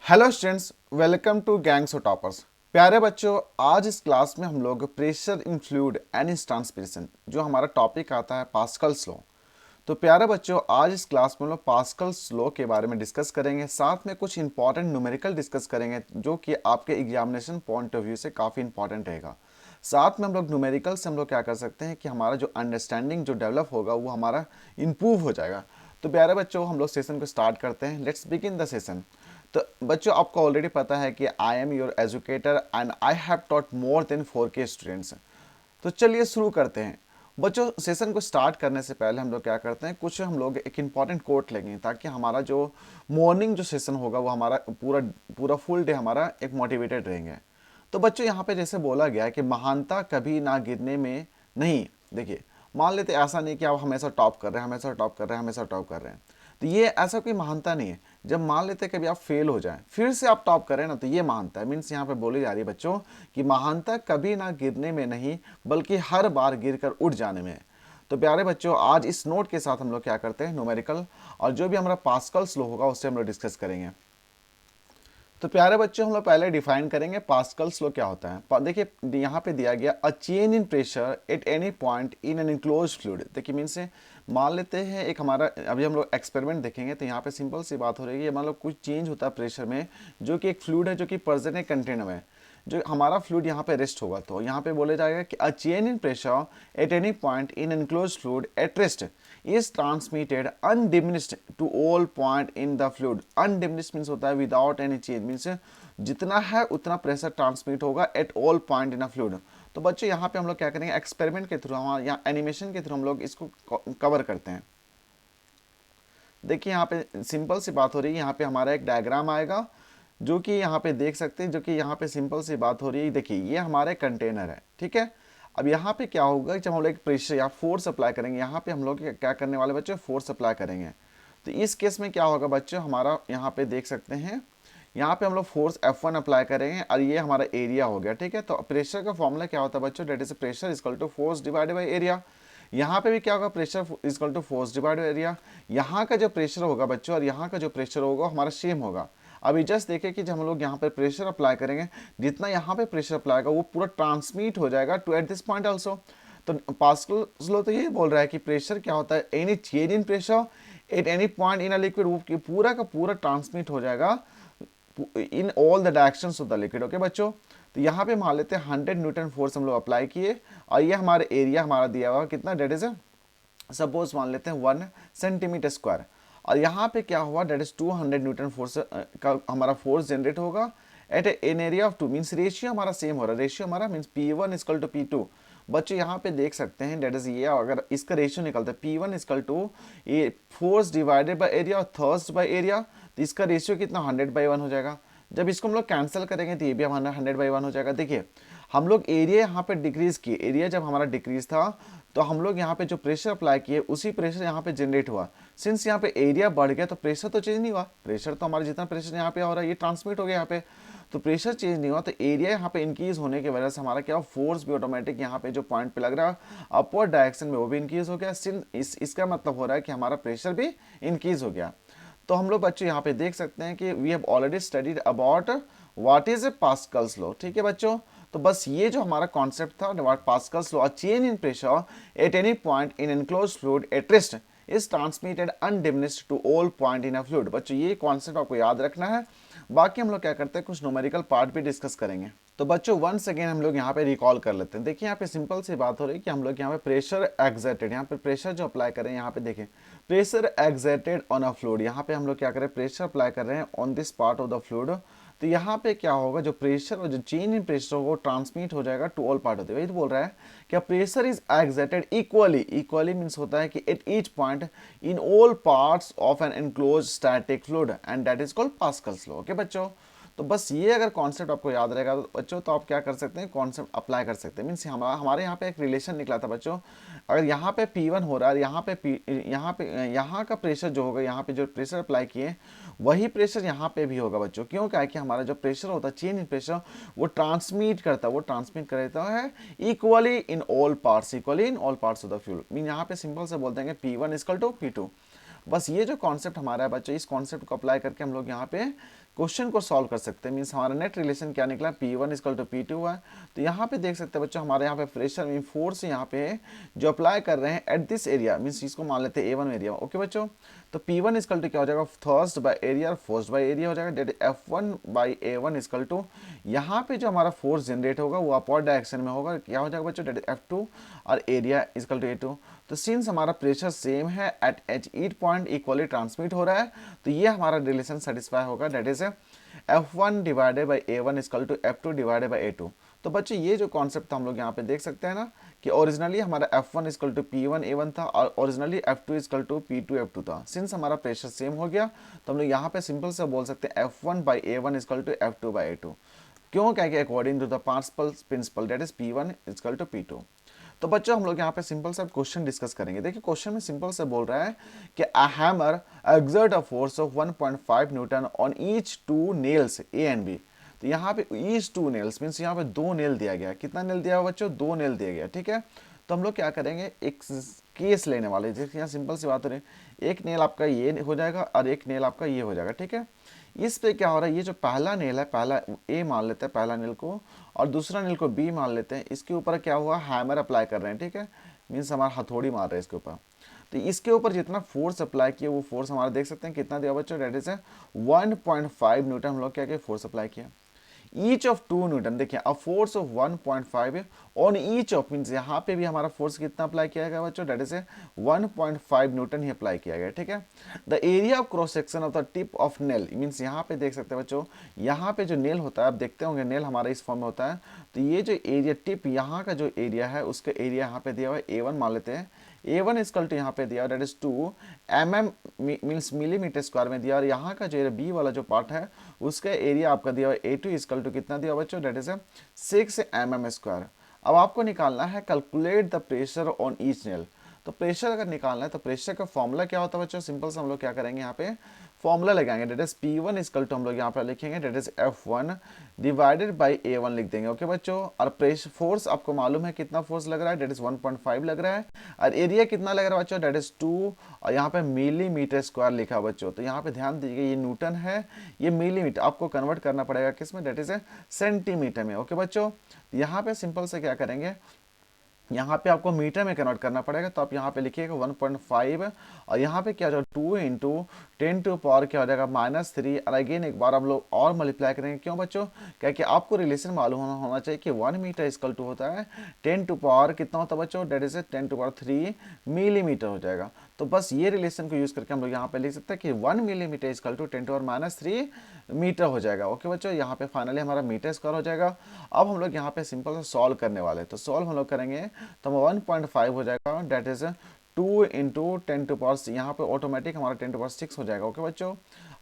Hello students, welcome to Gangs of Toppers. प्यारे बच्चों, आज इस क्लास में हम लोग pressure in fluid and its transpiration जो हमारा टॉपिक आता है पास्कल्स लॉ। तो प्यारे बच्चों, आज इस क्लास में हम लोग पास्कल्स लॉ के बारे में डिस्कस करेंगे, साथ में कुछ इंपॉर्टेंट न्यूमेरिकल डिस्कस करेंगे जो कि आपके एग्जामिनेशन पॉइंट ऑफ व्यू से काफ़ी इंपॉर्टेंट रहेगा। साथ में हम लोग न्यूमेरिकल से हम लोग क्या कर सकते हैं कि हमारा जो अंडरस्टैंडिंग जो डेवलप होगा वो हमारा इम्प्रूव हो जाएगा। तो प्यारे बच्चों, हम लोग सेशन को स्टार्ट करते हैं। Let's begin the session. तो बच्चों, आपको ऑलरेडी पता है कि I am your educator and I have taught more than 4K students. तो चलिए शुरू करते हैं। बच्चों, सेशन को स्टार्ट करने से पहले हम लोग क्या करते हैं, कुछ हम लोग एक इंपॉर्टेंट कोट लेंगे ताकि हमारा जो मॉर्निंग जो सेशन होगा वो हमारा पूरा पूरा फुल डे हमारा एक मोटिवेटेड रहेंगे। तो बच्चों, यहाँ पे जैसे बोला गया है कि महानता कभी ना गिरने में नहीं। देखिए, मान लेते ऐसा नहीं कि आप हमेशा टॉप कर रहे हैं, हमेशा टॉप कर रहे हैं, हमेशा टॉप कर रहे हैं, तो ये ऐसा कोई महानता नहीं है। जब मान लेते कभी आप फेल हो जाएं फिर से आप टॉप करें ना, तो ये महानता है। मीन्स यहाँ पे बोली जा रही है बच्चों कि महानता कभी ना गिरने में नहीं बल्कि हर बार गिरकर उठ जाने में है। तो प्यारे बच्चों, आज इस नोट के साथ हम लोग क्या करते हैं, न्यूमेरिकल और जो भी हमारा पास्कल्स लॉ होगा उससे हम लोग डिस्कस करेंगे। तो प्यारे बच्चों, हम लोग पहले डिफाइन करेंगे पास्कल्स लॉ क्या होता है। देखिए यहाँ पे दिया गया a change in pressure at any point in an enclose fluid. देखिए मीन से मान लेते हैं एक हमारा, अभी हम लोग एक्सपेरिमेंट देखेंगे तो यहाँ पे सिंपल सी बात हो रही है, मान लो कुछ चेंज होता है प्रेशर में, जो कि एक फ्लूइड है जो कि प्रेजेंट है कंटेनर में, जो हमारा फ्लूइड यहाँ पे रेस्ट होगा। तो यहाँ पे बोले जाएगा कि a change in pressure at any point in enclose fluid at rest is transmitted undiminished to all point in the fluid। undiminished means होता है विदाउट एनी चेंज, मीन्स जितना है उतना प्रेशर ट्रांसमिट होगा at all point in a fluid. तो बच्चों, यहाँ पे हम लोग क्या करेंगे, एक्सपेरिमेंट के थ्रू, हम यहाँ एनिमेशन के थ्रू हम लोग इसको कवर करते हैं। देखिए यहाँ पे सिंपल सी बात हो रही है, यहाँ पे हमारा एक डायग्राम आएगा जो कि यहाँ पे देख सकते हैं, जो कि यहाँ पे सिंपल सी बात हो रही है। देखिए ये हमारे कंटेनर है, ठीक है। अब यहाँ पे क्या होगा, जब हम लोग प्रेशर या फोर्स अप्लाई करेंगे, यहाँ पे हम लोग क्या करने वाले बच्चों, फोर्स अप्लाई करेंगे। तो इस केस में क्या होगा बच्चों, हमारा यहाँ पे देख सकते हैं, यहाँ पे हम लोग फोर्स F1 अप्लाई करेंगे और ये हमारा एरिया हो गया, ठीक है। तो प्रेशर का फॉर्मूला क्या होता है बच्चों, that is pressure equal to force divided by area. यहाँ पे भी क्या होगा, pressure equal to force divide by area. यहाँ का जो प्रेशर होगा बच्चों और यहाँ का जो प्रेशर होगा हमारा सेम होगा। अभी जस्ट देखें कि जब हम लोग यहाँ पे प्रेशर अप्लाई करेंगे, जितना यहाँ पे प्रेशर अप्लाई होगा वो पूरा ट्रांसमिट हो जाएगा to at this point also. तो पास्कल्स लॉ तो ये बोल रहा है कि प्रेशर क्या होता है, any change in pressure at any point in a liquid, वो पूरा का पूरा ट्रांसमिट हो जाएगा in all the directions of the liquid. Okay बच्चों, तो यहाँ पे मान लेते हैं 100 न्यूटन फोर्स हम लोग अप्लाई किए और ये हमारे एरिया हमारा दिया हुआ कितना, डेट इज सपोज मान लेते हैं 1 सेंटीमीटर स्क्वायर। और यहाँ पे क्या हुआ, डेट इज 200 न्यूटन फोर्स का हमारा फोर्स जनरेट होगा at an area of 2। Means ratio हमारा सेम हो रहा है, रेशियो हमारा means P1 equal to P2। बच्चों यहाँ पे देख सकते हैं, डेट इज ये अगर इसका रेशियो निकलता है P1 इक्वल टू ये फोर्स डिवाइडेड बाई एरिया और थर्स्ट बाई एरिया, तो इसका रेशियो कितना 100/1 हो जाएगा। जब इसको हम लोग कैंसिल करेंगे तो ये भी हमारा 100/1 हो जाएगा। देखिए हम लोग एरिया यहाँ पे डिक्रीज किए, एरिया जब हमारा डिक्रीज था तो हम लोग यहाँ पे जो प्रेशर अप्लाई किए उसी प्रेशर यहाँ पे जनरेट हुआ। सिंस यहाँ पे एरिया बढ़ गया तो प्रेशर तो चेंज नहीं हुआ, प्रेशर तो हमारा जितना प्रेशर यहाँ पे हो रहा है ये ट्रांसमिट हो गया यहाँ पे, तो प्रेशर चेंज नहीं हुआ। तो एरिया यहाँ पे इंक्रीज होने की वजह से हमारा क्या, फोर्स भी ऑटोमेटिक यहाँ पे जो पॉइंट पे लग रहा है अपवर्ड डायरेक्शन में वो भी इंक्रीज हो गया। सिंस इसका मतलब हो रहा है कि हमारा प्रेशर भी इंक्रीज हो गया। तो हम लोग बच्चों यहाँ पे देख सकते हैं कि we have already studied about what is a Pascal's law, ठीक है बच्चों। तो बस ये जो हमारा कॉन्सेप्ट था, Pascal's law, change in pressure at any point in enclosed fluid at rest is transmitted undiminished to all point in a fluid. बच्चों ये कॉन्सेप्ट आपको याद रखना है। बाकी हम लोग क्या करते हैं, कुछ न्यूमेरिकल पार्ट भी डिस्कस करेंगे। तो बच्चों वंस अगेन हम लोग यहाँ पे रिकॉल कर लेते हैं। देखिए यहाँ पे सिंपल सी बात हो रही है कि हम लोग यहाँ पे प्रेशर एक्सर्टेड, यहाँ पे प्रेशर जो अप्लाई कर रहे हैं, यहाँ पे देखें pressure exerted on a fluid. यहाँ पे हम लोग क्या कर रहे हैं, प्रेशर अप्लाई कर रहे हैं on this part of the fluid. तो यहाँ पे क्या होगा, जो प्रेशर और जो चेंज इन प्रेशर होगा वो ट्रांसमिट हो जाएगा to all part of the. वही तो बोल रहा है कि pressure is exerted equally, equally means होता है कि at each point in all parts of an enclose static fluid and that is called Pascal's law. Okay बच्चों, तो बस ये अगर कॉन्सेप्ट आपको याद रहेगा तो बच्चों तो आप क्या कर सकते हैं, कॉन्सेप्ट अप्लाई कर सकते हैं। मीन्स हमारे यहाँ पे एक रिलेशन निकला था बच्चों, अगर यहाँ पे P1 हो रहा है, यहाँ का प्रेशर जो होगा, यहाँ पे जो प्रेशर अप्लाई किए वही प्रेशर यहाँ पे भी होगा बच्चों। क्यों, क्या है कि हमारा जो प्रेशर होता है, चेंज इन प्रेशर, वो ट्रांसमिट करता है equally in all parts, equally in all parts of the fluid. Mean यहाँ पे सिंपल से बोलते हैं P1 इक्वल टू P2। बस ये जो कॉन्सेप्ट हमारा है बच्चों, इस कॉन्सेप्ट को अप्लाई करके हम लोग यहाँ पे क्वेश्चन को सॉल्व कर सकते हैं। मीन्स हमारा नेट रिलेशन क्या निकला, P1 इक्वल टू P2 है। तो यहाँ पे देख सकते हैं बच्चों हमारे यहाँ पे प्रेशर मीन फोर्स यहाँ पे है जो अप्लाई कर रहे हैं एट दिस एरिया, मीन्स इसको मान लेते हैं A1 एरिया। ओके बच्चों, तो P1 इक्वल टू क्या हो जाएगा, थर्स्ट बाय एरिया और फोर्स बाय एरिया हो जाएगा, date F1 by A1 equal to यहाँ पे जो हमारा फोर्स जनरेट होगा वो अपवर्ड डायरेक्शन में होगा, क्या हो जाएगा बच्चों, डेट F2 और एरिया इक्वल टू A2। तो सिंस हमारा प्रेशर सेम है at each each point equally transmit हो रहा है, तो ये हमारा रिलेशन सेटिस्फाई होगा, that is F1 divided by A1 equal to F2 divided by A2। तो बच्चों ये जो कॉन्सेप्ट हम लोग यहाँ पे देख सकते हैं ना कि ओरिजिनली हमारा F1 equal to P1 A1 था और originally F2 equal to P2 F2 था। सिंस हमारा प्रेशर सेम हो गया तो हम लोग यहाँ पे सिंपल से बोल सकते हैं F1 by A1 equal to F2 by A2। क्यों, क्या कि according to the partial principle that is P1 equal to P2। तो बच्चों हम लोग यहाँ पे सिंपल सा क्वेश्चन डिस्कस करेंगे। देखिए क्वेश्चन में सिंपल से बोल रहा है कि a hammer exert a force of 1.5 newton on each two nails A and B. तो यहाँ पे ईच टू नेल्स मीन्स यहाँ पे दो नेल दिया गया। कितना नेल दिया हुआ बच्चों, दो नेल दिया गया। ठीक है, तो हम लोग क्या करेंगे, एक केस लेने वाले। जैसे यहाँ सिंपल सी बात हो रही है, एक नेल आपका ये हो जाएगा और एक नेल आपका ये हो जाएगा। ठीक है, इस पे क्या हो रहा है, ये जो पहला नेल है, पहला ए मान लेते हैं पहला नेल को और दूसरा नेल को बी मान लेते हैं। इसके ऊपर क्या हुआ, हैमर अप्लाई कर रहे हैं। ठीक है, मीन्स हमारा हथौड़ी मार रहे हैं इसके ऊपर। तो इसके ऊपर जितना फोर्स अप्लाई किया वो फोर्स हमारा देख सकते हैं कितना दिया बच्चों, डेट इज 1.5 न्यूटन हम लोग क्या किया, फोर्स अप्लाई किया। ईच ऑफ 2 न्यूटन, देखिए अ force of 1.5 on each of, means यहाँ पे भी हमारा फोर्स कितना अप्लाई किया गया बच्चों, डेट इज 1.5 न्यूटन ही अप्लाई किया गया। ठीक है, the area of cross section of the tip of nail, means यहाँ पे देख सकते हैं बच्चों, यहाँ पे जो नेल होता है आप देखते होंगे नेल हमारा इस फॉर्म में होता है। तो ये जो एरिया टिप यहाँ का जो एरिया है उसका एरिया यहाँ पे दिया हुआ है A1 मान लेते हैं। A1 इक्वल टू यहाँ पे दिया that is 2 mm means millimetre square में दिया, और यहाँ का जो बी वाला जो पार्ट है उसका एरिया आपका दिया हुआ A2 इक्वल टू कितना दिया बच्चों, डेट इज 6 mm स्क्वायर। अब आपको निकालना है calculate the pressure on each nail. तो प्रेशर अगर निकालना है तो प्रेशर का फॉर्मूला क्या होता है बच्चों, सिंपल से हम लोग क्या करेंगे यहाँ पे फॉर्मूला लगाएंगे, date is P1 equal to हम लोग यहाँ पे लिखेंगे date is F1 divided by A1 लिख देंगे। ओके बच्चों, और प्रेशर फोर्स आपको मालूम है कितना फोर्स लग रहा है, डेट इज 1.5 लग रहा है, और एरिया कितना लग रहा है बच्चों, डेट इज 2, और यहाँ पे मिलीमीटर स्क्वायर लिखा है बच्चों। तो यहाँ पे ध्यान दीजिएगा ये न्यूटन है, ये मिलीमीटर आपको कन्वर्ट करना पड़ेगा किसमें, डेट इज सेंटीमीटर में। ओके बच्चों, यहाँ पे सिंपल से क्या करेंगे, यहाँ पे आपको मीटर में कन्वर्ट करना पड़ेगा। तो आप यहाँ पे लिखिएगा 1.5 और यहाँ पे क्या हो जाएगा 2 इंटू 10 टू पावर क्या हो जाएगा -3, और अगेन एक बार आप लोग और मल्टीप्लाई करेंगे। क्यों बच्चों, क्या कि आपको रिलेशन मालूम होना चाहिए कि 1 मीटर इक्वल टू होता है 10 टू पावर कितना होता है बच्चों, that is 10 to power 3 millimetre हो जाएगा। तो बस ये रिलेशन को यूज करके हम लोग यहाँ पे लिख सकते हैं कि 1 millimetre equal to 10 to power -3 metre हो जाएगा। ओके बच्चों, यहाँ पे फाइनली हमारा मीटर स्क्वायर हो जाएगा। अब हम लोग यहाँ पे सिंपल से सॉल्व करने वाले हैं। तो सॉल्व हम लोग करेंगे तो 1.5 हो जाएगा, that is 2 into 10 to power, यहाँ पे ऑटोमेटिक हमारा 10 टू पावर 6 हो जाएगा। ओके बच्चों,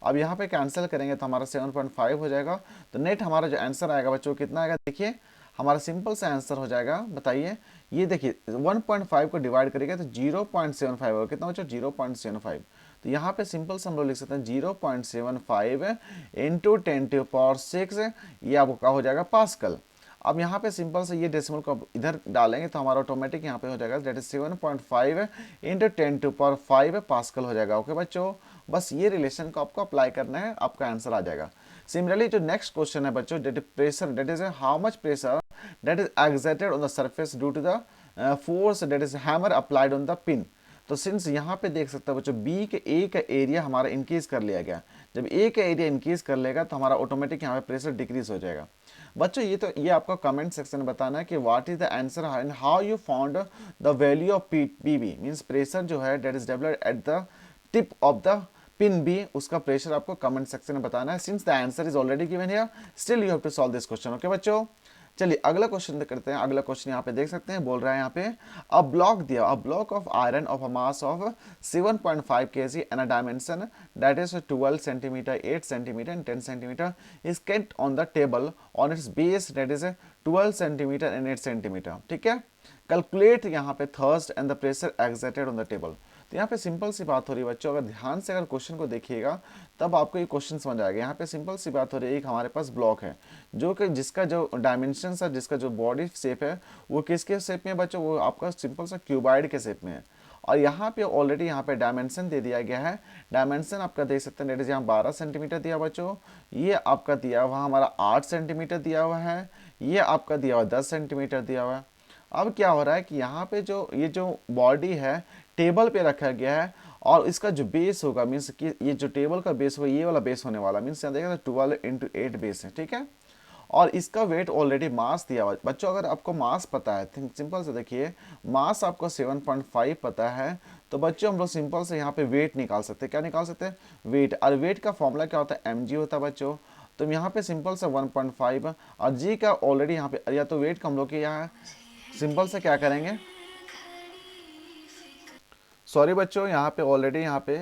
अब यहाँ पे कैंसिल करेंगे तो हमारा 7.5 हो जाएगा। तो नेट हमारा जो आंसर आएगा बच्चों कितना आएगा, देखिए हमारा सिंपल सा आंसर हो जाएगा, बताइए। ये देखिए 1.5 को डिवाइड करेंगे तो 0.75 होगा, कितना बच्चों 0.75। तो यहाँ पे सिंपल से हम लोग लिख सकते हैं 0.75 इंटू 10 टू पावर 6, ये आपका हो जाएगा पास्कल। अब यहाँ पे सिंपल से ये डेसिमल को इधर डालेंगे तो हमारा ऑटोमेटिक यहाँ पे हो जाएगा that is 7.5 into 10 to power 5 pascal हो जाएगा। ओके बच्चों, बस ये रिलेशन को आपको अप्लाई करना है, आपका आंसर आ जाएगा। सिमिलरली जो नेक्स्ट क्वेश्चन है बच्चों, that pressure, that is how much pressure that is exerted on the surface due to the force that is hammer applied on the pin. तो सिंस यहाँ पे देख सकते हो बच्चों बी के ए का एरिया हमारा इंक्रीज कर लिया गया, जब ए का एरिया इंक्रीज कर लेगा तो हमारा ऑटोमेटिक यहाँ पे प्रेशर डिक्रीज हो जाएगा। बच्चों ये आपका कमेंट सेक्शन में बताना है कि what is the answer and how you found the value of PB, means pressure जो है that is developed at the tip of the pin B, उसका प्रेशर आपको कमेंट सेक्शन में बताना है। Since the answer is already given here, still you have to solve this question. Okay बच्चों, चलिए अगला क्वेश्चन करते हैं। अगला क्वेश्चन यहाँ पे देख सकते हैं, बोल रहा है यहाँ पे अ ब्लॉक दिया, a block of iron of a mass of 7.5 kg and a dimension that is 12 centimetre, 8 centimetre and 10 centimetre is kept on the table on its base that is 12 centimetre and 8 centimetre. ठीक है, calculate यहाँ पे thrust and the pressure exerted on the table. तो यहाँ पे simple सी बात हो रही है बच्चों, अगर ध्यान से अगर क्वेश्चन को देखिएगा तब आपको ये क्वेश्चन समझ आएगा। यहाँ पे सिंपल सी बात हो रही है, एक हमारे पास ब्लॉक है जो कि जिसका जो डायमेंशन है, जिसका जो बॉडी शेप है वो किसके शेप में है बच्चों, वो आपका सिंपल सा क्यूबाइड के शेप में है। और यहाँ पे ऑलरेडी यहाँ पे डायमेंशन दे दिया गया है। डायमेंशन आपका देख सकते हैं, डेट इज यहाँ 12 सेंटीमीटर दिया बच्चों, ये आपका दिया हुआ हमारा 8 सेंटीमीटर दिया हुआ है, ये आपका दिया हुआ 10 सेंटीमीटर दिया हुआ है। अब क्या हो रहा है कि यहाँ पे जो ये जो बॉडी है टेबल पे रखा गया है, और इसका जो बेस होगा मीन्स कि ये जो टेबल का बेस होगा ये वाला बेस होने वाला, मीन्स यहाँ देखा 12 × 8 बेस है, ठीक है। और इसका वेट ऑलरेडी मास दिया हुआ बच्चों, अगर आपको मास पता है, थिंक सिंपल से देखिए, मास आपको 7.5 पता है, तो बच्चों हम लोग सिंपल से यहाँ पे वेट निकाल सकते हैं। क्या निकाल सकते हैं? वेट। और वेट का फॉर्मूला क्या होता है? mg होता है बच्चों। तो यहाँ पे सिंपल से 1.5 और जी का ऑलरेडी यहाँ पे, या तो वेट का हम लोग के यहाँ सिंपल से क्या करेंगे, सॉरी बच्चों, यहाँ पे ऑलरेडी यहाँ पे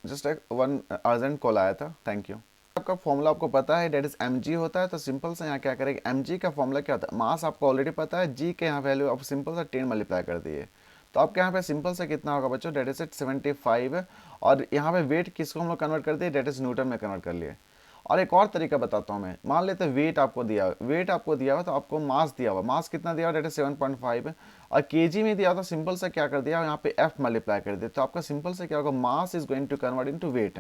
जस्ट एक वन अर्जेंट कॉल आया था, थैंक यू। आपका फॉर्मूला आपको पता है, डेट इज mg होता है, तो सिंपल से यहाँ क्या करेंगे, mg का फॉर्मूला क्या होता है? मास आपको ऑलरेडी पता है, g के यहाँ वैल्यू आप सिंपल सा 10 मल्टीप्लाई कर दिए, तो आपके यहाँ पे सिंपल से कितना होगा बच्चों, डेट इज 75। और यहाँ पे वेट किसको हम लोग कन्वर्ट कर दिए, डेट इज न्यूटन में कन्वर्ट कर लिए। और एक और तरीका बताता हूँ मैं, मान लेते हैं वेट आपको दिया हुआ तो आपको मास दिया हुआ, मास कितना दिया हुआ, डेट इज 7.5, और केजी में दिया हुआ तो सिंपल से क्या कर दिया यहाँ पे एफ मल्टीप्लाई कर दिया, तो आपका सिंपल से क्या होगा, mass is going to convert into weight.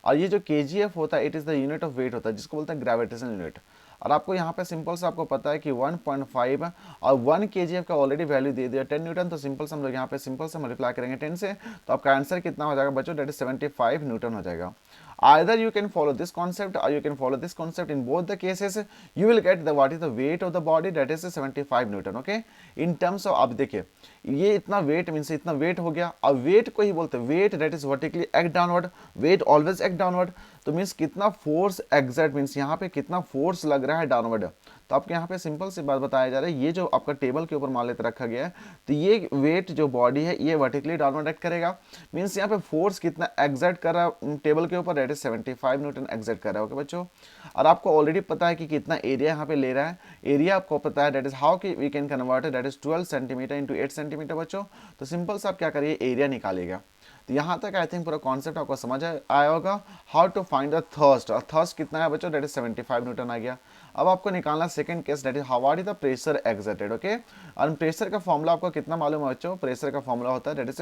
और ये जो केजीएफ होता है it is the unit of weight होता है, जिसको बोलते हैं ग्रेविटेशनल यूनिट। और आपको यहाँ पे सिंपल से आपको पता है कि 1.5 और 1 केजीएफ का ऑलरेडी वैल्यू दे दिया 10 न्यूटन, तो सिंपल से हम लोग यहाँ पे सिंपल से मल्टीप्लाई करेंगे 10 से, तो आपका आंसर कितना हो जाएगा बच्चों, डेट इज 75 न्यूटन हो जाएगा। Either you can follow this concept or you can follow this concept. In both the cases you will get the what is the weight of the body, that is 75 Newton. Okay, in terms of, अब देखिए ये इतना wait means इतना wait हो गया, अब wait को ही बोलते हैं weight that is vertically act downward, weight always act downward, तो मीन्स कितना फोर्स एग्जर्ट, मीन्स यहाँ पे कितना फोर्स लग रहा है डाउनवर्ड। तो आपके यहाँ पे सिंपल सी बात बताया जा रहा है, ये जो आपका टेबल के ऊपर मान लेते रखा गया है, तो ये वेट जो बॉडी है ये वर्टिकली डाउनवर्ड एक्ट करेगा, मीन्स यहाँ पे फोर्स कितना एग्जर्ट कर रहा है टेबल के ऊपर, दैट इज 75 न्यूटन एग्जर्ट कर रहा है। ओके बच्चों, और आपको ऑलरेडी पता है कि कितना एरिया यहाँ पे ले रहा है, एरिया आपको पता है, दैट इज हाउ की we can convert, that is 12 centimetre into 8 centimetre बच्चों। तो सिंपल से आप क्या करिए, एरिया निकालिएगा। तो यहाँ तक आई थिंक पूरा कॉन्सेप्ट आपको समझ आया होगा। How to find the thrust, और थर्स्ट कितना है बच्चों, दैट इज 75 न्यूटन आ गया। अब आपको निकालना second case, that is how is the pressure exerted. Okay, और प्रेशर का फॉर्मूला आपको कितना मालूम है बच्चों, प्रेशर का फॉर्मूला होता है that is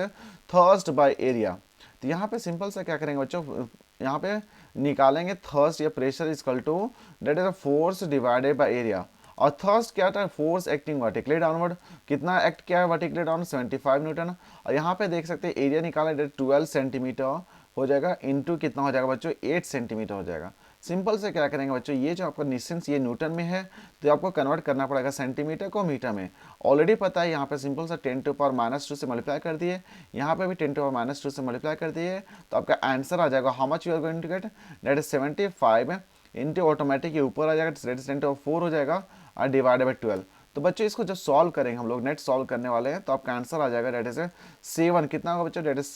thrust by area. तो यहाँ पे सिंपल से क्या करेंगे बच्चों, यहाँ पे निकालेंगे थर्स्ट या pressure equal to that is force divided by area. और थर्स्ट क्या था, फोर्स एक्टिंग वर्टिकली डाउनवर्ड, कितना एक्ट किया है वर्टिकली डाउन, 75 न्यूटन। और यहाँ पे देख सकते हैं एरिया निकाला, 12 सेंटीमीटर हो जाएगा, इनटू कितना हो जाएगा बच्चों, 8 सेंटीमीटर हो जाएगा। सिंपल से क्या करेंगे बच्चों, ये जो आपका डिस्टेंस ये न्यूटन में है, तो आपको कन्वर्ट करना पड़ेगा सेंटीमीटर को मीटर में। ऑलरेडी पता है, यहाँ पे सिंपल सा 10⁻² से मल्टीप्लाई कर दिए, यहाँ पे भी 10⁻² से मल्टीप्लाई कर दिए, तो आपका आंसर आ जाएगा, how much you are going to get, that is 75 into automatic ये ऊपर आ जाएगा, दैट इज 10⁴ हो जाएगा, और डिवाइडेड बाई 12। तो बच्चों इसको जब सॉल्व करेंगे, हम लोग नेट सॉल्व करने वाले हैं, तो आपका आंसर आ जाएगा, डेट इज 7, कितना होगा बच्चों, डेट इज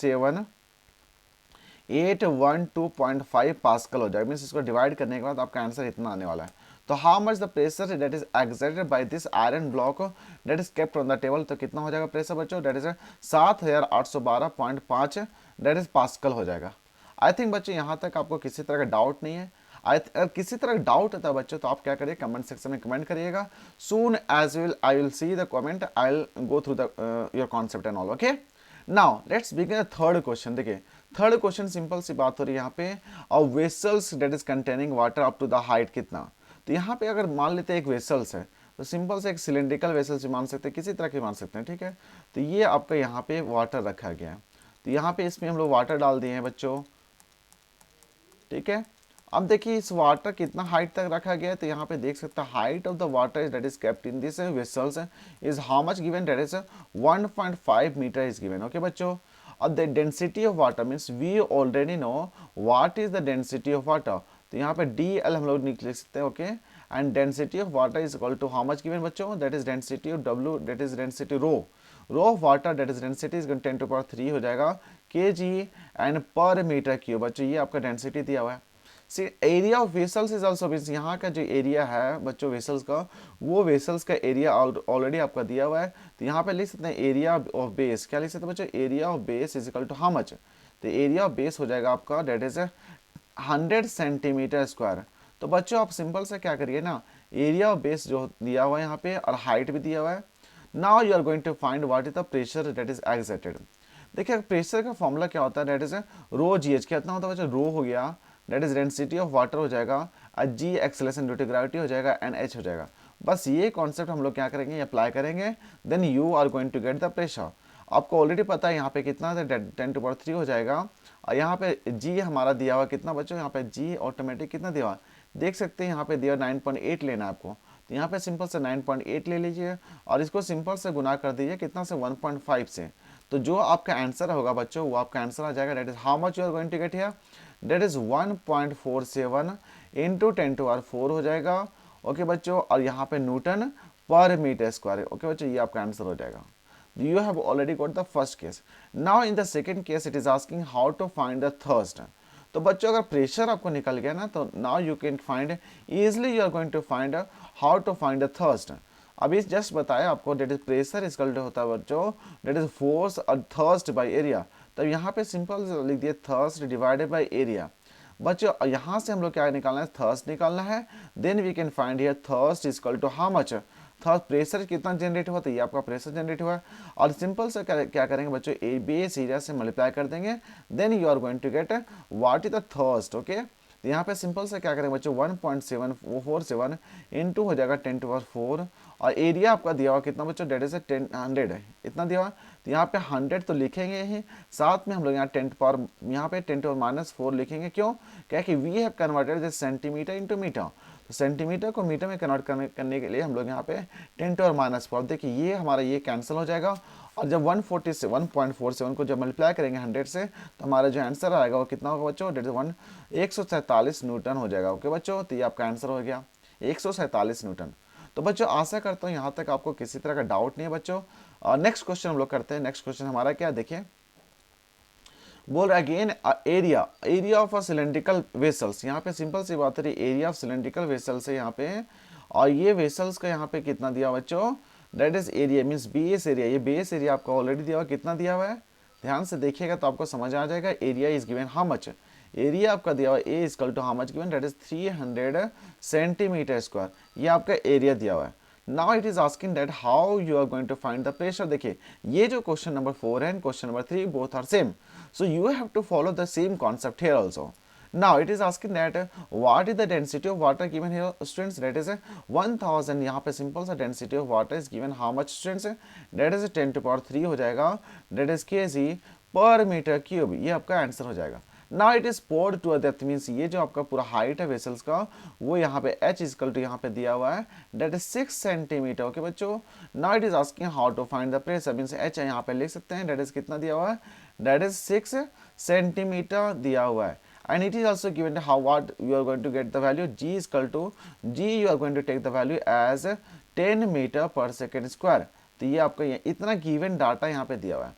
7812.5 पास्कल हो जाएगा, मीन्स इसको डिवाइड करने के बाद आपका आंसर इतना आने वाला है। तो how much the pressure that is exerted by this iron block that is kept on the table, तो कितना हो जाएगा प्रेशर बच्चों, that is 7812.5 that is pascal हो जाएगा। आई थिंक बच्चों यहाँ तक आपको किसी तरह का डाउट नहीं है। अगर किसी तरह डाउट होता है बच्चों, तो आप क्या करिए, कमेंट सेक्शन में कमेंट करिएगा। Soon as I will see the comment, I will go through the your concept and all. Okay, now let's begin the third question. देखिए थर्ड क्वेश्चन सिंपल सी बात हो रही है यहाँ पे, और vessels that is containing water up to the height कितना। तो यहाँ पे अगर मान लेते हैं एक वेसल्स है, तो सिंपल से एक सिलेंड्रिकल वेसल से मान सकते हैं, किसी तरह की मान सकते हैं, ठीक है। तो ये आपका यहाँ पे वाटर रखा गया है, तो यहाँ पे इसमें हम लोग वाटर डाल दिए हैं बच्चों, ठीक है। अब देखिए इस वाटर कितना हाइट तक रखा गया है, तो यहाँ पे देख सकते हैं height of the water that is kept in this vessels is how much given, that is 1.5 metre is given. Okay बच्चों, और the density of water means we already know what is the density of water, तो यहाँ पे DL हम लोग लिख सकते हैं। Okay, and density of water is equal to how much given बच्चों, that is density of W, that is density rho of water, that is density is 10⁻³ हो जाएगा kg and per metre cube. बच्चों ये आपका density दिया हुआ है। See area of vessels is also, यहाँ का जो एरिया है बच्चों वेसल्स का, वो वेसल्स का एरिया ऑलरेडी आपका दिया हुआ है। तो यहाँ पे लिख सकते हैं एरिया ऑफ बेस, क्या लिख सकते हैं बच्चों, area of base is equal to how much, तो एरिया ऑफ बेस हो जाएगा आपका दैट इज 100 सेंटीमीटर स्क्वायर। तो बच्चों आप सिंपल से क्या करिए ना, एरिया ऑफ बेस जो दिया हुआ है यहाँ पे, और हाइट भी दिया हुआ है। Now you are going to find what is the pressure that is exerted. देखिए प्रेशर का फॉर्मूला क्या होता है, that is rho G H, कितना होता है बच्चों, रो हो गया, that is density of water हो जाएगा, G acceleration due to gravity हो जाएगा, एंड एच हो जाएगा। बस ये कॉन्सेप्ट हम लोग क्या करेंगे, अप्लाई करेंगे, then you are going to get the pressure. आपको ऑलरेडी पता है यहाँ पे कितना 10⁻³ हो जाएगा, और यहाँ पे जी हमारा दिया हुआ कितना बच्चों, यहाँ पे जी ऑटोमेटिक कितना दिया हुआ देख सकते हैं, यहाँ पे दिया 9.8 लेना है आपको, तो यहाँ पे सिंपल से 9.8 ले लीजिए और इसको सिंपल से गुना कर दीजिए कितना से 1.5 से। तो जो आपका आंसर होगा बच्चों वो आपका आंसर आ जाएगा, that is how much you are going to get here, that is 1.47 into 10⁻⁴ हो जाएगा। ओके बच्चों, और यहाँ पे न्यूटन पर मीटर स्क्वायर। ओके बच्चों, ये आपका आंसर हो जाएगा। You have already got the first case. Now in the second case it is asking how to find the thrust. तो बच्चों अगर प्रेशर आपको निकल गया ना, तो now you can find easily, you are going to find how to find the thrust. अभी just बताया आपको, डेट इज प्रेशर इसकल होता है बच्चों, डेट इज फोर्स और थर्स्ट बाय एरिया। तो यहाँ पे सिंपल लिख दिए थर्स्ट डिवाइडेड बाय एरिया। बच्चों यहाँ से हम लोग क्या निकालना है, थर्स्ट निकालना है, then we can find here thrust equal to how much, third pressure कितना जनरेट हुआ, तो ये आपका प्रेशर जनरेट हुआ है। और सिंपल से क्या करेंगे बच्चों, ए बेस एरिया से मल्टीप्लाई कर देंगे, then you are going to get what is the thrust. Okay, तो यहाँ पे सिंपल से क्या करेंगे बच्चों, 1.747 इंटू हो जाएगा 10⁻⁴, और एरिया आपका दिया हुआ कितना बच्चों, डेट इज 100 है, इतना दिया हुआ, तो यहाँ पे 100 तो लिखेंगे ही, साथ में हम लोग यहाँ 10⁻⁴ लिखेंगे, क्यों, क्या कि we have converted this centimetre into metre, तो सेंटीमीटर को मीटर में कन्वर्ट करने के लिए हम लोग यहाँ पे 10⁻⁴, देखिए ये हमारा ये कैंसिल हो जाएगा, और जब 1.47 को जब मल्टीप्लाई करेंगे 100 से, तो हमारा जो आंसर आएगा वो कितना होगा बच्चों, डेट इज 147 न्यूटन हो जाएगा। ओके बच्चों, तो ये आपका आंसर हो गया 147 न्यूटन। तो बच्चों आशा करता हूँ यहाँ तक आपको किसी तरह का डाउट नहीं है बच्चों। नेक्स्ट क्वेश्चन हम लोग करते हैं। नेक्स्ट क्वेश्चन हमारा क्या, देखिए बोल रहा है again area of a cylindrical vessels. यहाँ पे सिंपल सी बात है, एरिया ऑफ सिलेंड्रिकल वेसल्स है यहाँ पे, और ये वेसल्स का यहाँ पे कितना दिया बच्चों, that is area means base area. ये बेस एरिया आपको ऑलरेडी दिया हुआ, कितना दिया हुआ है, ध्यान से देखिएगा तो आपको समझ आ जाएगा। Area is given how much, area आपका दिया हुआ a equal to how much given, that is 300 centimetre square, ये आपका एरिया दिया हुआ है। Now it is asking that how you are going to find the pressure. देखिए ये जो क्वेश्चन नंबर 4 है, question number 3 both are same, so you have to follow the same concept here also. Now it is asking that what is the density of water given here students, that is 1000, यहाँ पे simple सा density of water is given how much students, that is 10⁻³ हो जाएगा, that is kg पर metre cube, ये आपका answer हो जाएगा। Now it is poured to depth means ये जो आपका पूरा हाइट है वेसल्स का, वो यहाँ पे h इक्वल टू यहाँ पे दिया हुआ है, डेट इज 6 सेंटीमीटर। ओके बच्चों, now it is asking how to find the pressure means h यहाँ पे लिख सकते हैं, डेट इज कितना दिया हुआ है, डेट इज 6 सेंटीमीटर दिया हुआ है। And it is also given how what you are going to get the value, g is equal to g you are going to take the value as 10 metre पर second square. तो ये आपका इतना given data यहाँ पे दिया हुआ है।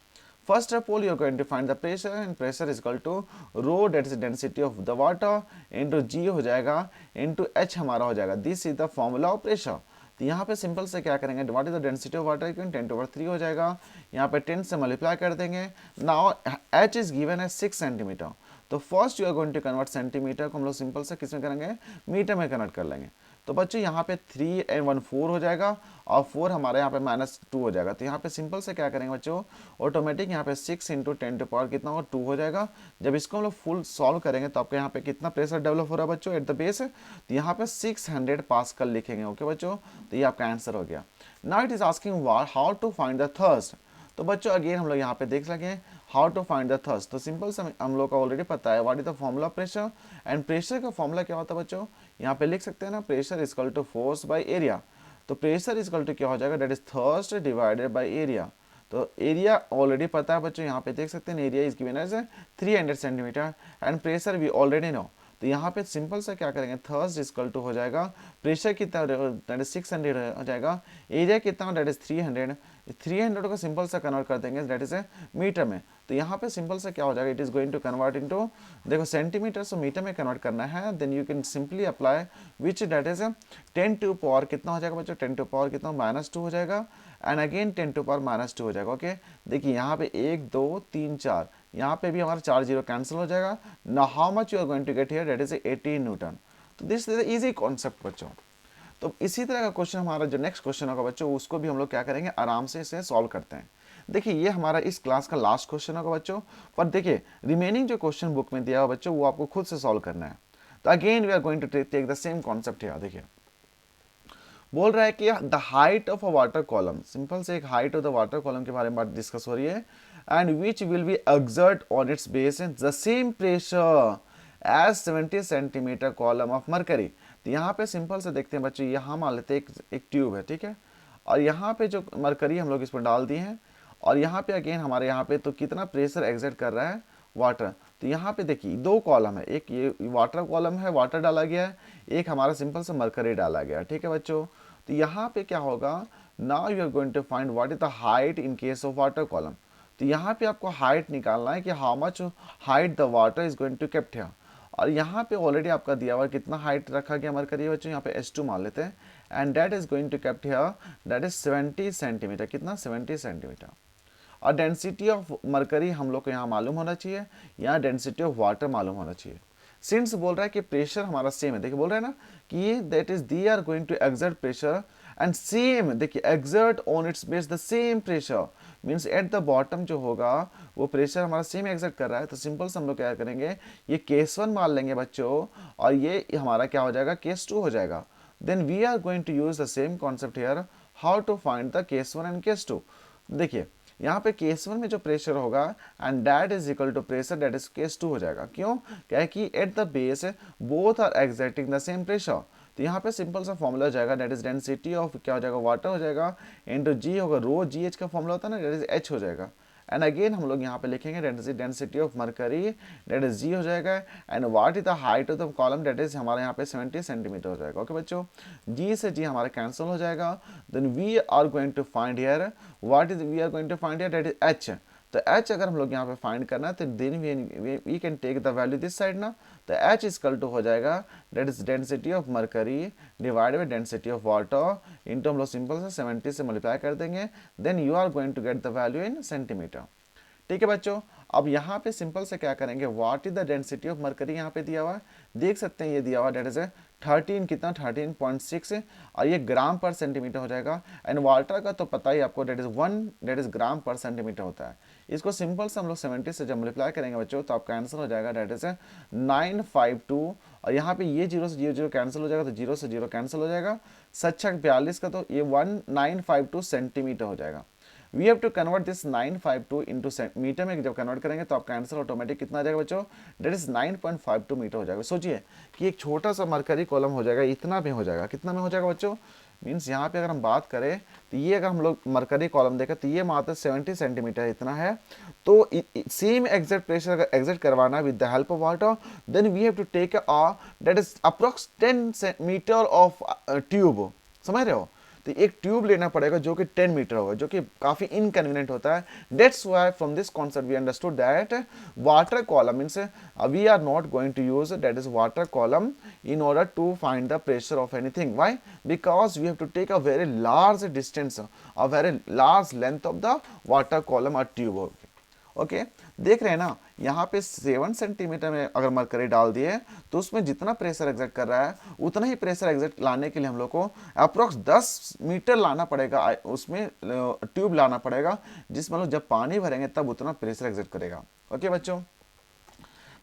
First of all, you are going to find the pressure, and pressure is equal to rho, that is density of the water, into g हो जाएगा into h हमारा हो जाएगा। This is the formula of pressure. तो यहाँ पे simple से क्या करेंगे, what is the density of water, 10⁻³ हो जाएगा, यहाँ पे 10 से मल्टीप्लाई कर देंगे। नाउ h इज गिवन है 6 सेंटीमीटर, तो first you are going to convert centimetre को हम लोग सिंपल से किस में करेंगे, मीटर में कन्वर्ट कर लेंगे। तो बच्चों यहाँ पे 3 and 1 4 हो जाएगा, और 4 हमारे यहाँ पे -2 हो जाएगा। तो यहाँ पे सिंपल से क्या करेंगे बच्चों, ऑटोमेटिक यहाँ पे 6 × 10⁻³ कितना होगा, 2 हो जाएगा। जब इसको हम लोग फुल सॉल्व करेंगे तो आपको यहाँ पे कितना प्रेशर डेवलप हो रहा है बच्चों एट द बेस, तो यहाँ पे 600 पास्कल लिखेंगे। ओके बच्चों, तो ये आपका आंसर हो गया। Now it is asking how to find the thrust. तो बच्चों अगेन हम लोग यहाँ पे देख लगे how to find the thrust. तो सिंपल से हम लोग का ऑलरेडी पता है what is the formula pressure, and pressure का फॉर्मूला क्या होता है बच्चों, यहाँ पे लिख सकते हैं ना, pressure is equal to force by area. तो प्रेशर इज इक्वल टू क्या हो जाएगा, that is thrust divided by area. तो एरिया ऑलरेडी पता है बच्चों, यहाँ पे देख सकते हैं area is given as 300 centimetre, and pressure we already know. तो यहाँ पे सिंपल से क्या करेंगे, थर्स्ट इक्वल टू हो जाएगा, प्रेशर कितना दैट इज 600 हो जाएगा, एरिया कितना दैट इज 300, 300 को सिंपल से कन्वर्ट कर देंगे दैट इज मीटर में। तो यहाँ पे सिंपल से क्या हो जाएगा, it is going to convert into, देखो सेंटीमीटर से मीटर में कन्वर्ट करना है, then you can simply apply which that is 10⁻, कितना हो जाएगा बच्चों, 10⁻ कितना -2 हो जाएगा, एंड अगेन 10⁻⁻2 हो जाएगा। ओके देखिए यहाँ पे 1 2 3 4, यहाँ पे भी हमारा 4 0 कैंसिल हो जाएगा। Now how much you are going to get here, that is 18 Newton. तो दिस इज इजी कॉन्सेप्ट बच्चों। तो इसी तरह का क्वेश्चन हमारा जो नेक्स्ट क्वेश्चन होगा बच्चों, उसको भी हम लोग क्या करेंगे, आराम से इसे सॉल्व करते हैं। देखिए ये हमारा इस क्लास का लास्ट क्वेश्चन होगा बच्चों, पर देखिए रिमेनिंग जो क्वेश्चन बुक में दिया हुआ बच्चों वो आपको खुद से सॉल्व करना है। तो again we are going to take the same concept है। देखिए बोल रहा है कि the height of a water column, simple से एक height of the water column के बारे में बात डिस्कस हो रही है, and which will be exert on its base the same pressure as 70 centimetre column of mercury. तो यहाँ पे सिंपल से देखते हैं बच्चों, यहाँ मान लेते हैं एक ट्यूब है, ठीक है, और यहाँ पे जो मरकरी हम लोग इस पर डाल दिए हैं, और यहाँ पे अगेन हमारे यहाँ पे तो कितना प्रेशर एग्जर्ट कर रहा है वाटर। तो यहाँ पे देखिए दो कॉलम है, एक ये वाटर कॉलम है, वाटर डाला गया है, एक हमारा सिंपल से मरकरी डाला गया है, ठीक है बच्चों। तो यहाँ पे क्या होगा, now you are going to find what is the height in case of water column. तो यहाँ पे आपको हाइट निकालना है कि how much height the water is going to kept here, और यहाँ पे ऑलरेडी आपका दिया हुआ कितना हाइट रखा गया मरकरी बच्चों, यहाँ पे S2 मान लेते हैं, and that is going to kept here, that is 70 centimetre, कितना 70 सेंटीमीटर। और डेंसिटी ऑफ मरकरी हम लोग को यहाँ मालूम होना चाहिए, यहाँ डेंसिटी ऑफ वाटर मालूम होना चाहिए। सिंस बोल रहा है कि प्रेशर हमारा सेम है, देखिए बोल रहा है ना कि that is they are going to exert pressure and same, देखिए exert on its base the same pressure, means at the bottom जो होगा वो प्रेशर हमारा सेम एक्सर्ट कर रहा है। तो सिंपल से हम लोग क्या करेंगे, ये केस 1 मान लेंगे बच्चों, और ये हमारा क्या हो जाएगा, केस 2 हो जाएगा। Then we are going to use the same concept here, how to find the case 1 and case 2। देखिए यहाँ पे केस 1 में जो प्रेशर होगा and that is equal to pressure that is case 2 हो जाएगा। क्यों, क्या है कि at the base both are exerting the same pressure. तो यहाँ पे सिंपल सा फॉर्मूला हो जाएगा, दैट इज डेंसिटी ऑफ क्या हो जाएगा, वाटर हो जाएगा, इनटू जी होगा, रो जी एच का फॉर्मूला होता है ना, दैट इज एच हो जाएगा। एंड अगेन हम लोग यहाँ पे लिखेंगे density of mercury, that is g हो जाएगा, and what is the height of the column, that is हमारे यहाँ पे 70 सेंटीमीटर हो जाएगा। ओके बच्चों, जी से जी हमारा कैंसिल हो जाएगा। Then we are going to find here what is, we are going to find here that is H. तो h अगर हम लोग यहाँ पे फाइंड करना है तो then we can take the value this side ना, तो h इक्वल टू हो जाएगा that is density of mercury divide by density of water into हम लोग सिंपल से 70 से मल्टीप्लाई कर देंगे, then you are going to get the value in centimetre. ठीक है बच्चों, अब यहाँ पे सिंपल से क्या करेंगे, what is the density of mercury यहाँ पे दिया हुआ है, देख सकते हैं ये दिया हुआ, डेट इज 13 कितना 13.6, और ये ग्राम पर सेंटीमीटर हो जाएगा। एंड वाटर का तो पता ही आपको, date is 1, date is gram पर सेंटीमीटर होता है। इसको सिंपल से हम लोग 70 से जब मल्टीप्लाई करेंगे बच्चों तो आपका आंसर हो जाएगा, डेट इज 952, और यहाँ पे ये 0 से 0 0 कैंसिल हो जाएगा, तो 0 से 0 कैंसिल हो जाएगा, 7×42 का तो ये 1952 सेंटीमीटर हो जाएगा। We have to convert this 952 into metre में जब कन्वर्ट करेंगे तो आपका आंसर ऑटोमेटिक कितना आ जाएगा बच्चों, डेट इज 9.52 मीटर हो जाएगा। सोचिए कि एक छोटा सा मरकरी कॉलम हो जाएगा, इतना में हो जाएगा, कितना में हो जाएगा बच्चों, मीन्स यहाँ पे अगर हम बात करें तो ये अगर हम लोग मरकरी कॉलम देखें तो ये मात्र 70 सेंटीमीटर इतना है। तो सेम एग्जैक्ट प्रेशर अगर एग्जैक्ट करवाना with the help of water, then we have to take a that is approx 10 metre of tube, समझ रहे हो। तो एक ट्यूब लेना पड़ेगा जो कि 10 मीटर होगा, जो कि काफी इनकन्वीनियंट होता है। That's why from this concept we understood that water column means we are not going to use that is water column in order to find the pressure of anything. Why? Because we have to take a very large distance, a very large length of the water column or tube. Okay देख रहे हैं ना, यहाँ पे 7 centimetre में अगर mercury डाल दिए तो उसमें जितना प्रेशर एग्जर्ट कर रहा है उतना ही प्रेशर एग्जर्ट लाने के लिए हम लोग को अप्रोक्स 10 मीटर लाना पड़ेगा, उसमें ट्यूब लाना पड़ेगा, जिसमें लोग जब पानी भरेंगे तब उतना प्रेशर एग्जर्ट करेगा। ओके बच्चों,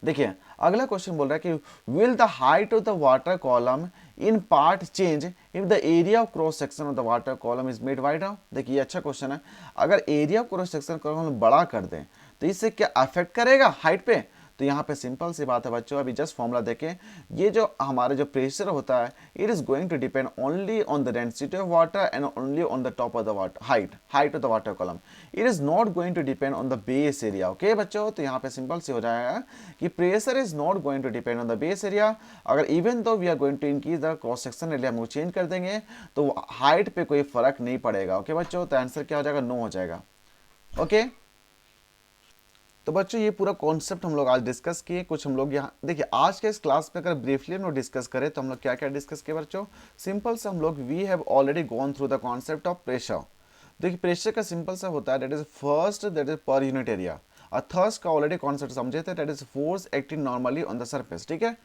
देखिए अगला क्वेश्चन बोल रहा है कि will the height of the water column in part change if the area of cross section of the water column is made wider. देखिए अच्छा क्वेश्चन है, अगर एरिया ऑफ क्रॉस सेक्शन को हम बड़ा कर दें तो इससे क्या अफेक्ट करेगा हाइट पे। तो यहाँ पे सिंपल सी बात है बच्चों, अभी जस्ट फॉर्मूला देखें, ये जो हमारा जो प्रेशर होता है it is going to depend only on the density of water and only on the top of the water height of the water column, it is not going to depend on the base area. Okay बच्चों, तो यहाँ पे simple से हो जाएगा कि pressure is not going to depend on the base area. अगर even though we are going to increase the cross section area हम चेंज कर देंगे तो हाइट पे कोई फर्क नहीं पड़ेगा। ओके बच्चों, तो आंसर क्या हो जाएगा, नो हो जाएगा। ओके तो बच्चों ये पूरा कॉन्सेप्ट हम लोग आज डिस्कस किए। कुछ हम लोग यहाँ देखिए आज के इस क्लास में अगर ब्रीफली हम लोग डिस्कस करें तो हम लोग क्या क्या डिस्कस किए बच्चों, सिंपल से हम लोग we have already gone through the concept of pressure. देखिए प्रेशर का सिंपल सा होता है that is first that is per unit area, और थर्स्ट का ऑलरेडी कॉन्सेप्ट समझे थे that is force acting normally on the surface. ठीक है,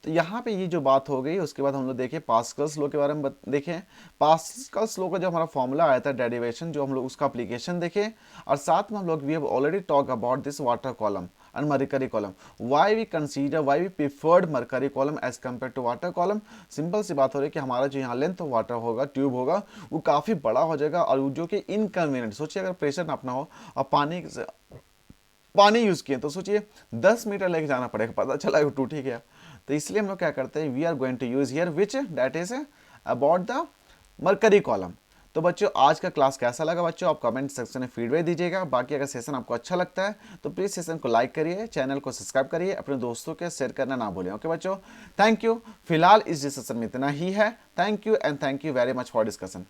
तो यहाँ पे ये जो बात हो गई, उसके बाद हम लोग देखें पास्कल्स लॉ के बारे में देखें। पास्कल्स लॉ का जो हमारा फॉर्मूला आया था डेरिवेशन, जो हम लोग उसका एप्लीकेशन देखें, और साथ में हम लोग we have already talk about this water column and mercury column, why we consider, why we preferred mercury column as compare to water column. Simple सी बात हो रही है कि हमारा जो यहाँ लेंथ वाटर होगा, ट्यूब होगा, वो काफ़ी बड़ा हो जाएगा, और जो कि इनकन्वीनियंट, सोचिए अगर प्रेशर नापना हो और पानी यूज़ किए तो सोचिए 10 मीटर लेके जाना पड़ेगा, पता चला वो टूट ही गया। तो इसलिए हम लोग क्या करते हैं, we are going to use here which that is about the mercury column. तो बच्चों आज का क्लास कैसा लगा बच्चों, आप कमेंट सेक्शन में फीडबैक दीजिएगा। बाकी अगर सेशन आपको अच्छा लगता है तो प्लीज़ सेशन को लाइक करिए, चैनल को सब्सक्राइब करिए, अपने दोस्तों के शेयर करना ना भूलें। ओके बच्चों, थैंक यू। फिलहाल इस डिस्कशन में इतना ही है। Thank you and thank you very much for discussion.